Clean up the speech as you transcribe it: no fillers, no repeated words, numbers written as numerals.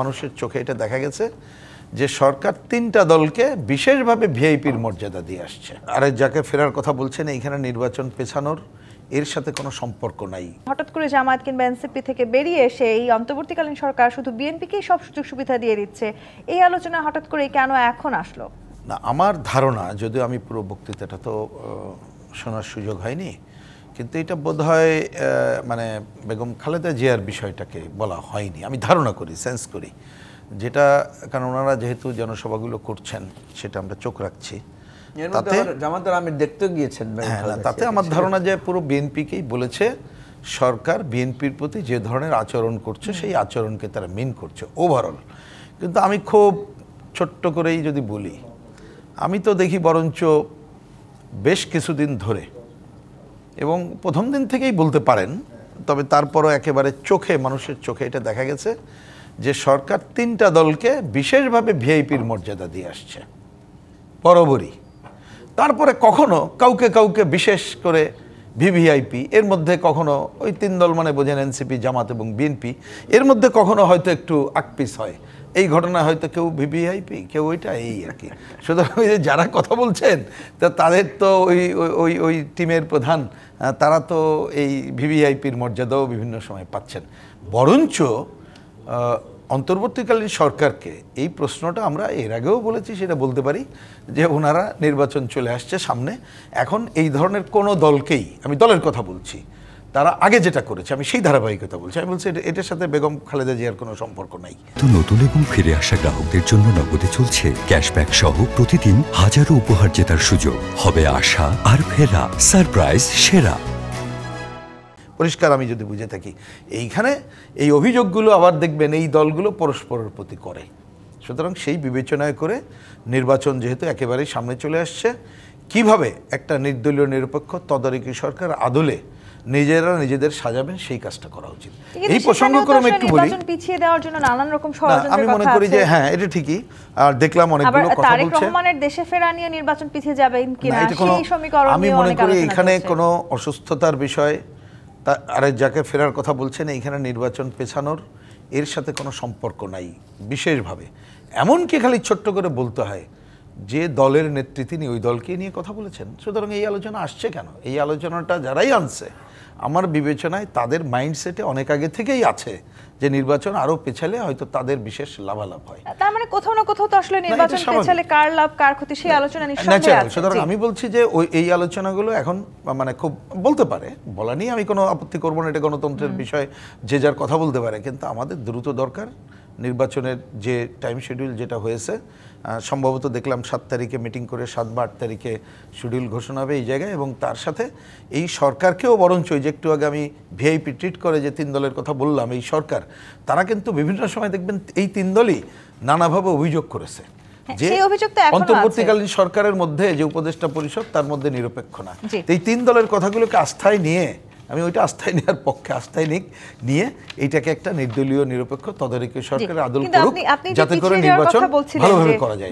মানুষের চোখে এটা দেখা গেছে যে সরকার তিনটা দলকে বিশেষভাবে ভিআইপির মর্যাদা দিয়ে আসছে। আর যাকে ফেরার কথা বলছেন এইখানে নির্বাচন পেছানোর এর সাথে কোনো সম্পর্ক নাই। হঠাৎ করে জামায়াত কিংবা এনসিপি থেকে বেরিয়ে এসে এই অন্তর্বর্তীকালীন সরকার শুধু বিএনপিকেই সব সুযোগ সুবিধা দিয়ে দিচ্ছে, এই আলোচনা হঠাৎ করে কেন এখন আসলো? না, আমার ধারণা, যদিও আমি পুরো বক্তৃতাটা তো শোনার সুযোগ হয়নি, কিন্তু এটা বোধহয় মানে বেগম খালেদা জিয়ার বিষয়টাকে বলা হয়নি, আমি ধারণা করি, সেন্স করি, যেটা কারণ ওনারা যেহেতু জনসভাগুলো করছেন সেটা আমরা চোখ রাখছি। তাতে জামাতের আমির দেখতে গিয়েছেন, তাতে আমার ধারণা যে পুরো বিএনপিকেই বলেছে সরকার বিএনপির প্রতি যে ধরনের আচরণ করছে সেই আচরণকে তারা মিন করছে ওভারঅল। কিন্তু আমি খুব ছোট্ট করেই যদি বলি, আমি তো দেখি বরঞ্চ বেশ কিছুদিন ধরে, এবং প্রথম দিন থেকেই বলতে পারেন, তবে তারপরও একেবারে চোখে, মানুষের চোখে এটা দেখা গেছে যে সরকার তিনটা দলকে বিশেষভাবে ভিআইপির মর্যাদা দিয়ে আসছে বরাবরই। তারপরে কখনো কাউকে কাউকে বিশেষ করে ভিভিআইপি, এর মধ্যে কখনো ওই তিন দল মানে বোঝেন এনসিপি, জামাত এবং বিএনপি, এর মধ্যে কখনো হয়তো একটু আকপিস হয়। এই ঘটনা হয়তো কেউ ভিভিআইপি, কেউ ওইটা, এই আর কি। সুতরাং ওই যে যারা কথা বলছেন তা তাদের তো ওই ওই ওই টিমের প্রধান, তারা তো এই ভিভিআইপির মর্যাদাও বিভিন্ন সময় পাচ্ছেন। বরঞ্চ অন্তর্বর্তীকালীন সরকারকে এই প্রশ্নটা আমরা এর আগেও বলেছি, সেটা বলতে পারি যে ওনারা নির্বাচন চলে আসছে সামনে, এখন এই ধরনের কোনো দলকেই, আমি দলের কথা বলছি, তারা আগে যেটা করেছে আমি সেই ধারাবাহিকতা বলছি। আমি বলছি এটার সাথে বেগম খালেদা জিয়ার কোনো সম্পর্ক নাই। তো নতুন এবং ফিরে আসা গ্রাহকদের জন্য নগদে চলছে ক্যাশব্যাক সহ প্রতিদিন হাজারো উপহার জেতার সুযোগ। হবে আশা আর ফেরা, সারপ্রাইজ সেরা। পরিষ্কার আমি যদি বুঝে থাকি, এইখানে এই অভিযোগগুলো আবার দেখবেন এই দলগুলো পরস্পরের প্রতি করে। সুতরাং সেই বিবেচনায় করে নির্বাচন যেহেতু একেবারেই সামনে চলে আসছে, কিভাবে একটা নির্দলীয় নিরপেক্ষ তদারকি সরকার আদলে নিজেরা নিজেদের সাজাবেন সেই কাজটা করা উচিত। এই প্রসঙ্গক্রমে একটু বলি, পিছিয়ে দেওয়ার জন্য নানান রকম ষড়যন্ত্রের আমি মনে করি যে হ্যাঁ, এটা ঠিকই। আর দেখলাম অনেকগুলো কথা বলছে তারেক রহমানের দেশে ফেরা নিয়ে নির্বাচন পিছিয়ে যাবে কিনা সেই সমীকরণ, আমি মনে করি এখানে কোনো অসুস্থতার বিষয়, আর যাকে ফেরার কথা বলছেন এইখানে নির্বাচন পেছানোর এর সাথে কোনো সম্পর্ক নাই বিশেষভাবে। এমনকি খালি ছোট্ট করে বলতে হয় যে দলের নেত্রী তিনি ওই দলকে নিয়ে কথা বলেছেন। সুতরাং এই আলোচনা আসছে কেন? এই আলোচনাটা যারাই আনছে আমার বিবেচনায় তাদের মাইন্ডসেটে অনেক আগে থেকেই আছে যে নির্বাচন আরো পেছালে হয়তো তাদের বিশেষ লাভালাভ হয়। তার মানে কোথাও না কোথাও তো আসলে নির্বাচন পেছালে কার লাভ কার ক্ষতি সেই আলোচনা নিশ্চয়ই আছে। সুতরাং আমি বলছি যে এই আলোচনাগুলো এখন মানে খুব বলতে পারে, বলা নিয়ে আমি কোনো আপত্তি করবো না, এটা গণতন্ত্রের বিষয়, যে যার কথা বলতে পারে। কিন্তু আমাদের দ্রুত দরকার নির্বাচনের যে টাইম শিডিউল যেটা হয়েছে, সম্ভবত দেখলাম 7 তারিখে মিটিং করে 7 বা 8 তারিখে শিডিউল ঘোষণা হবে এই জায়গায়, এবং তার সাথে এই সরকারকেও বরঞ্চ যে একটু আগে আমি ভিআইপি ট্রিট করে যে তিন দলের কথা বললাম, এই সরকার তারা কিন্তু বিভিন্ন সময় দেখবেন এই তিন দলই নানাভাবে অভিযোগ করেছে যে অন্তর্বর্তীকালীন সরকারের মধ্যে যে উপদেষ্টা পরিষদ তার মধ্যে নিরপেক্ষ না। এই তিন দলের কথাগুলোকে আস্থায় নিয়ে, আমি ওইটা আস্থায় নেওয়ার পক্ষে, আস্থায় নিয়ে এইটাকে একটা নির্দলীয় নিরপেক্ষ তদারকি সরকারের আদল করুক, যাতে করে নির্বাচন ভালোভাবে করা যায়।